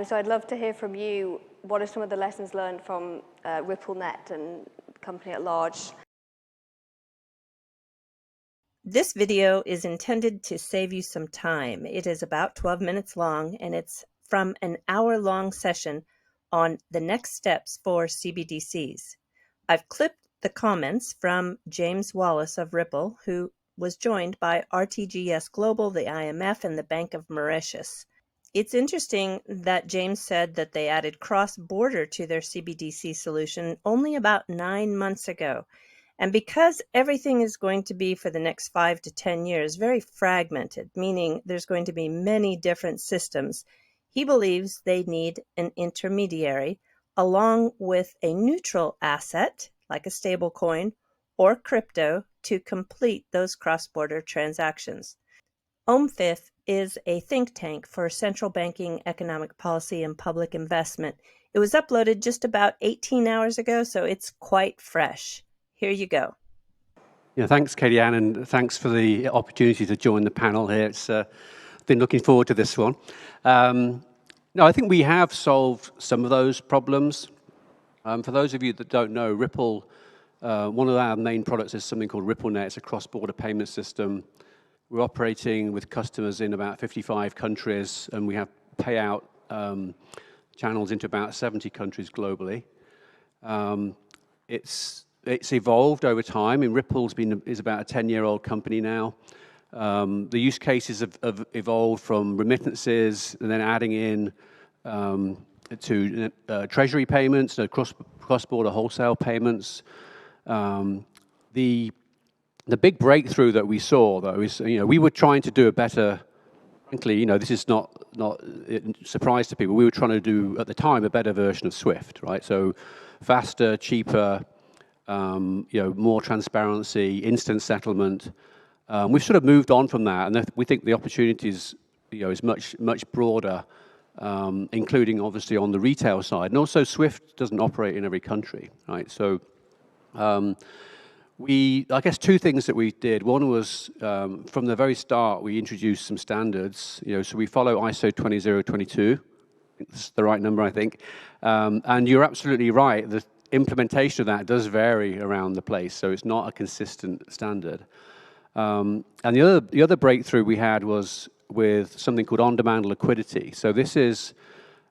So I'd love to hear from you. What are some of the lessons learned from Ripplenet and the company at large? This video is intended to save you some time. It is about 12 minutes long, and it's from an hour-long session on the next steps for CBDCs. I've clipped the comments from James Wallace of Ripple, who was joined by RTGS Global, the IMF, and the Bank of Mauritius. It's interesting that James said that they added CrossBorder to their CBDC solution only about 9 months ago. And because everything is going to be for the next 5 to 10 years very fragmented, meaning there's going to be many different systems, he believes they need an intermediary along with a neutral asset like a stablecoin or crypto to complete those cross-border transactions. OMFIF is a think tank for central banking, economic policy, and public investment. It was uploaded just about 18 hours ago, so it's quite fresh. Here you go. Yeah, thanks, Katie-Ann, and thanks for the opportunity to join the panel here. It's been looking forward to this one. No, I think we have solved some of those problems. For those of you that don't know, Ripple, one of our main products is something called Ripplenet. It's a cross-border payment system. We're operating with customers in about 55 countries, and we have payout channels into about 70 countries globally. It's evolved over time. And Ripple's is about a 10-year-old company now. The use cases have evolved from remittances and then adding in to treasury payments, cross-border wholesale payments. The big breakthrough that we saw, though, is we were trying to do a better. Frankly, this is not a surprise to people. We were trying to do at the time a better version of Swift, right? So faster, cheaper. More transparency, instant settlement. We've sort of moved on from that, and we think the opportunities, is much broader, including obviously on the retail side. And also, Swift doesn't operate in every country, right? So, I guess two things that we did. One was from the very start, we introduced some standards. So we follow ISO 20022. That's the right number, I think. And you're absolutely right. The implementation of that does vary around the place, so it's not a consistent standard. And the other breakthrough we had was with something called on-demand liquidity. So this is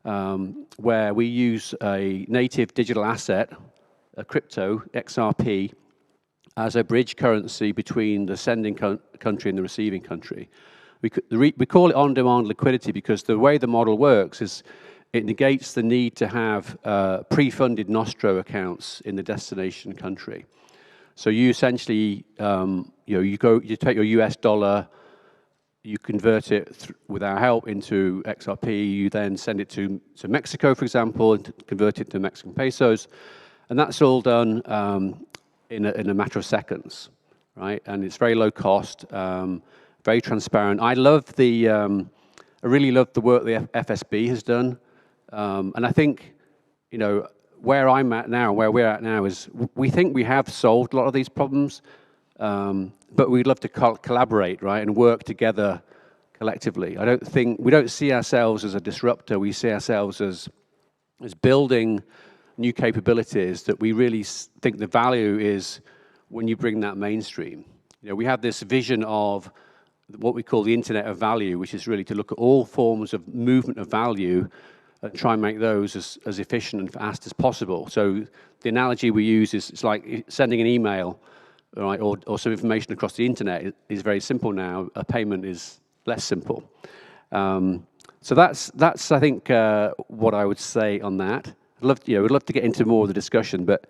where we use a native digital asset, a crypto, XRP, as a bridge currency between the sending country and the receiving country. We call it on-demand liquidity because the way the model works is it negates the need to have pre-funded Nostro accounts in the destination country. So you essentially, you take your US dollar, you convert it with our help into XRP, you then send it to Mexico, for example, and convert it to Mexican pesos, and that's all done in a matter of seconds, right? And it's very low cost, very transparent. I really love the work the FSB has done. And I think, where I'm at now, where we're at now is we think we have solved a lot of these problems, but we'd love to collaborate, right, and work together collectively. We don't see ourselves as a disruptor. We see ourselves as building new capabilities that we really think the value is when you bring that mainstream. We have this vision of what we call the Internet of Value, which is really to look at all forms of movement of value and try and make those as efficient and fast as possible. So the analogy we use is it's like sending an email, right, or some information across the internet is very simple now. A payment is less simple. So that's I think what I would say on that. We'd love to get into more of the discussion, but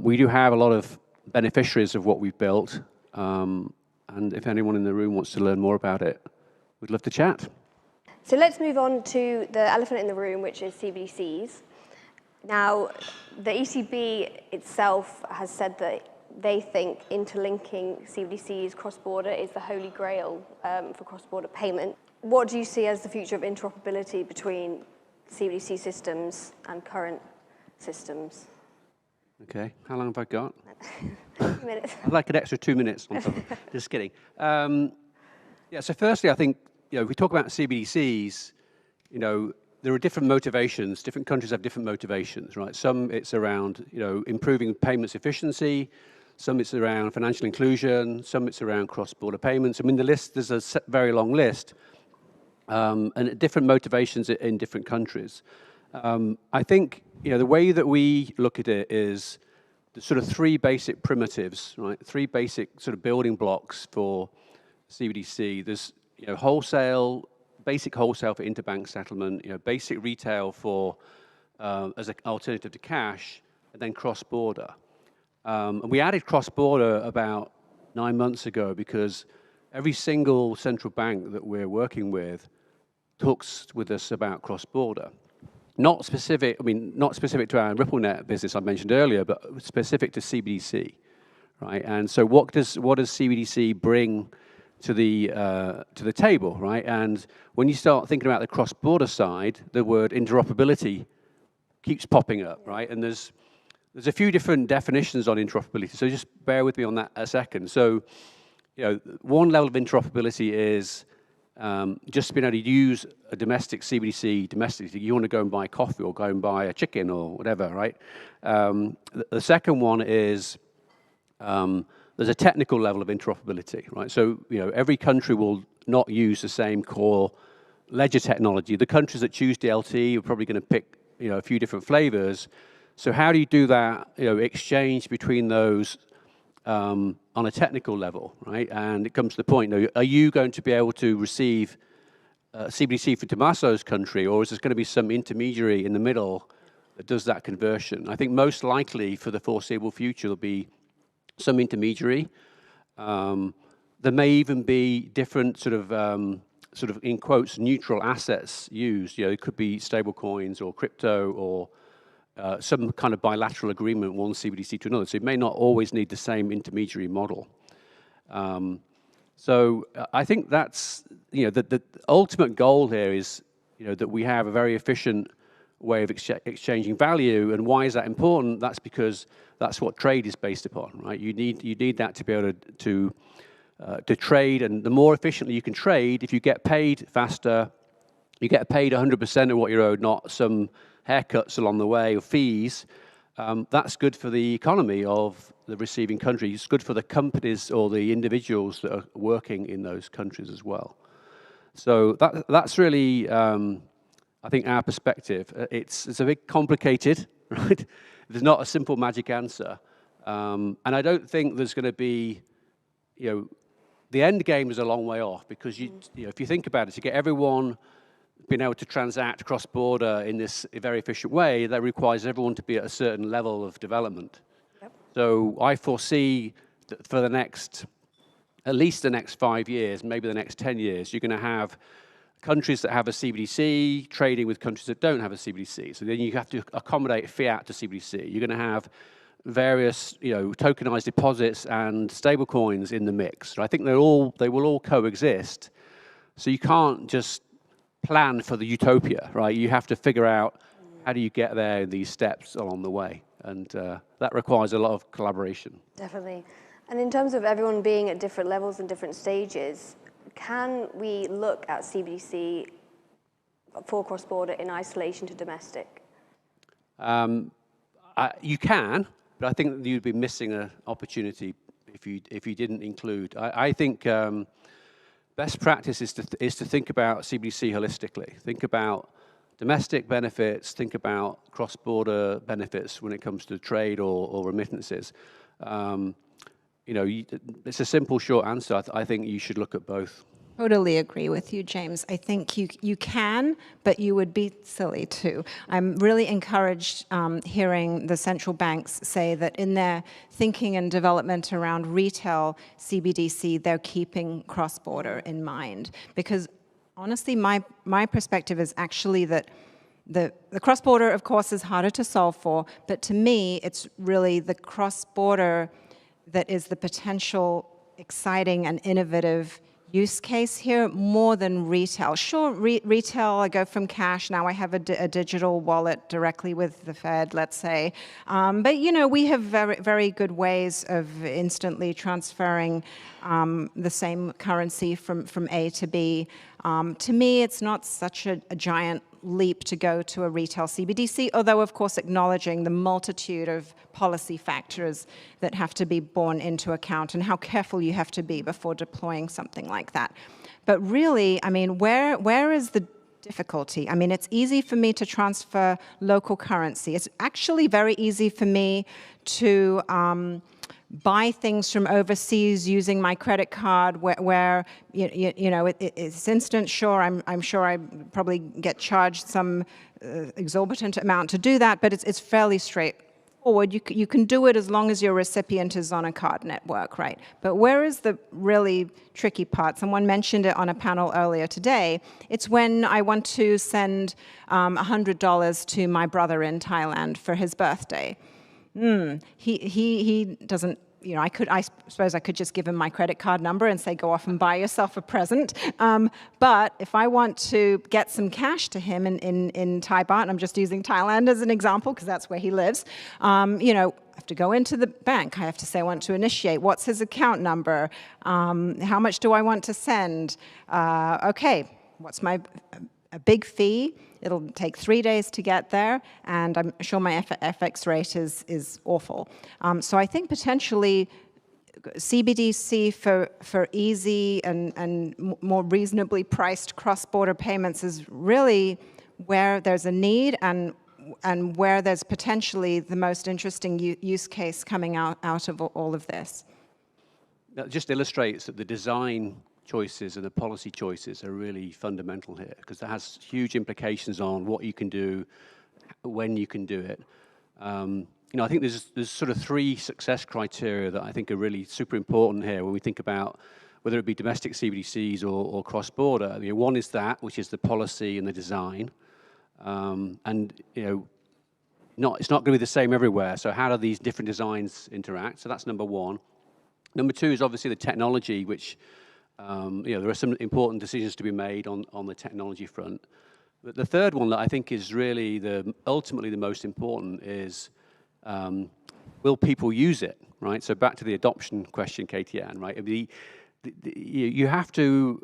we do have a lot of beneficiaries of what we've built. And if anyone in the room wants to learn more about it, we'd love to chat. So let's move on to the elephant in the room, which is CBDCs. Now, the ECB itself has said that they think interlinking CBDCs cross-border is the holy grail for cross-border payment. What do you see as the future of interoperability between CBDC systems and current systems? Okay, how long have I got? 2 minutes. I'd like an extra 2 minutes on top of it. Just kidding. Yeah, so firstly, I think, if we talk about CBDCs, there are different motivations. Different countries have different motivations, right? Some it's around, improving payments efficiency. Some it's around financial inclusion. Some it's around cross-border payments. I mean, there's a very long list, and different motivations in different countries. I think, the way that we look at it is the sort of three basic primitives, right? Three basic sort of building blocks for CBDC. There's, basic wholesale for interbank settlement, basic retail for as an alternative to cash, and then cross-border. And we added cross-border about 9 months ago because every single central bank that we're working with talks with us about cross-border. Not specific to our Ripplenet business I mentioned earlier, but specific to CBDC, right? And so what does CBDC bring to the table, right? And when you start thinking about the cross-border side, the word interoperability keeps popping up, right? And there's a few different definitions on interoperability, so just bear with me on that a second. So, one level of interoperability is just being able to use a domestic CBDC domestically. You want to go and buy coffee or go and buy a chicken or whatever, right? The second one is there's a technical level of interoperability, right? So, every country will not use the same core ledger technology. The countries that choose DLT are probably going to pick, a few different flavors. So how do you do that, exchange between those on a technical level, right? And it comes to the point, are you going to be able to receive CBDC for Tommaso's country, or is there going to be some intermediary in the middle that does that conversion? I think most likely for the foreseeable future, there'll be some intermediary. There may even be different sort of in quotes, neutral assets used. It could be stable coins or crypto or some kind of bilateral agreement, one CBDC to another. So it may not always need the same intermediary model. So I think that's, the ultimate goal here is, that we have a very efficient way of exchanging value. And why is that important? That's because that's what trade is based upon, right? You need that to be able to trade, and the more efficiently you can trade, if you get paid faster, you get paid 100% of what you're owed, not some haircuts along the way or fees. That's good for the economy of the receiving country. It's good for the companies or the individuals that are working in those countries as well. So that's really, I think, our perspective. It's a bit complicated, right? There's not a simple magic answer. And I don't think there's going to be, the end game is a long way off because, if you think about it, to get everyone being able to transact cross-border in this very efficient way, that requires everyone to be at a certain level of development. Yep. So I foresee that for at least the next 5 years, maybe the next 10 years, you're going to have countries that have a CBDC trading with countries that don't have a CBDC. So then you have to accommodate fiat to CBDC. You're going to have various, tokenized deposits and stable coins in the mix. So I think they will all coexist. So you can't just plan for the utopia, right? You have to figure out how do you get there in these steps along the way. And that requires a lot of collaboration. Definitely. And in terms of everyone being at different levels and different stages, can we look at CBDC for cross-border in isolation to domestic? You can, but I think you'd be missing an opportunity if you didn't include. I think best practice is to think about CBDC holistically. Think about domestic benefits. Think about cross-border benefits when it comes to trade or remittances. It's a simple, short answer. I think you should look at both. Totally agree with you, James. I think you can, but you would be silly too. I'm really encouraged hearing the central banks say that in their thinking and development around retail CBDC, they're keeping cross-border in mind. Because honestly, my perspective is actually that the cross-border, of course, is harder to solve for, but to me, it's really the cross-border that is the potential exciting and innovative use case here more than retail. Sure, retail, I go from cash, now I have a digital wallet directly with the Fed, let's say. But we have very, very good ways of instantly transferring the same currency from A to B. To me, it's not such a giant leap to go to a retail CBDC, although of course acknowledging the multitude of policy factors that have to be borne into account and how careful you have to be before deploying something like that. But really, I mean, where is the difficulty? I mean, it's easy for me to transfer local currency. It's actually very easy for me to buy things from overseas using my credit card, where you know it's instant. Sure, I'm sure I probably get charged some exorbitant amount to do that, but it's fairly straightforward. You can do it as long as your recipient is on a card network, right? But where is the really tricky part? Someone mentioned it on a panel earlier today. It's when I want to send $100 to my brother in Thailand for his birthday. He doesn't, you know, I suppose I could just give him my credit card number and say, go off and buy yourself a present. But if I want to get some cash to him in Thai baht, and I'm just using Thailand as an example because that's where he lives, you know, I have to go into the bank. I have to say I want to initiate. What's his account number? How much do I want to send? Okay, what's a big fee? It'll take 3 days to get there, and I'm sure my FX rate is awful. So I think potentially CBDC for easy and more reasonably priced cross-border payments is really where there's a need and where there's potentially the most interesting use case coming out of all of this. That just illustrates that the design choices and the policy choices are really fundamental here, because that has huge implications on what you can do, when you can do it. You know, I think there's sort of 3 success criteria that I think are really super important here when we think about whether it be domestic CBDCs or cross-border. You know, one is that, which is the policy and the design, and you know, it's not going to be the same everywhere. So how do these different designs interact? So that's number 1. Number 2 is obviously the technology, which you know, there are some important decisions to be made on the technology front. But the third one that I think is really ultimately the most important is, will people use it, right? So back to the adoption question, Katie-Ann, right? You have to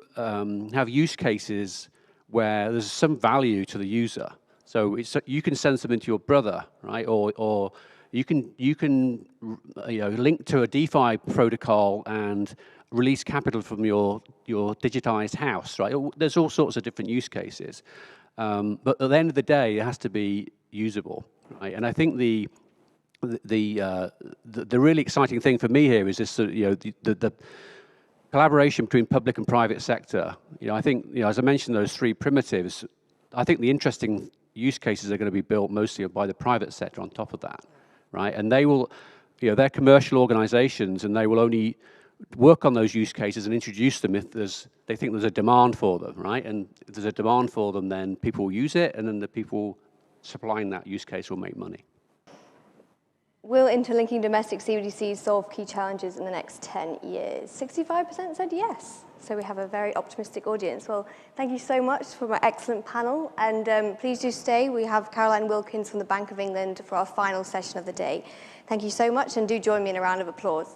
have use cases where there's some value to the user. So you can send something to your brother, right? Or you can you know, link to a DeFi protocol and release capital from your digitized house, right? There's all sorts of different use cases. But at the end of the day, it has to be usable, right? And I think the really exciting thing for me here is this, you know, the collaboration between public and private sector. You know, I think, you know, as I mentioned, those 3 primitives, I think the interesting use cases are going to be built mostly by the private sector on top of that, right? And they will, you know, they're commercial organizations, and they will only work on those use cases and introduce them if they think there's a demand for them, right? And if there's a demand for them, then people will use it, and then the people supplying that use case will make money. Will interlinking domestic CBDCs solve key challenges in the next 10 years? 65% said yes. So we have a very optimistic audience. Well, thank you so much for my excellent panel. And please do stay. We have Caroline Wilkins from the Bank of England for our final session of the day. Thank you so much, and do join me in a round of applause.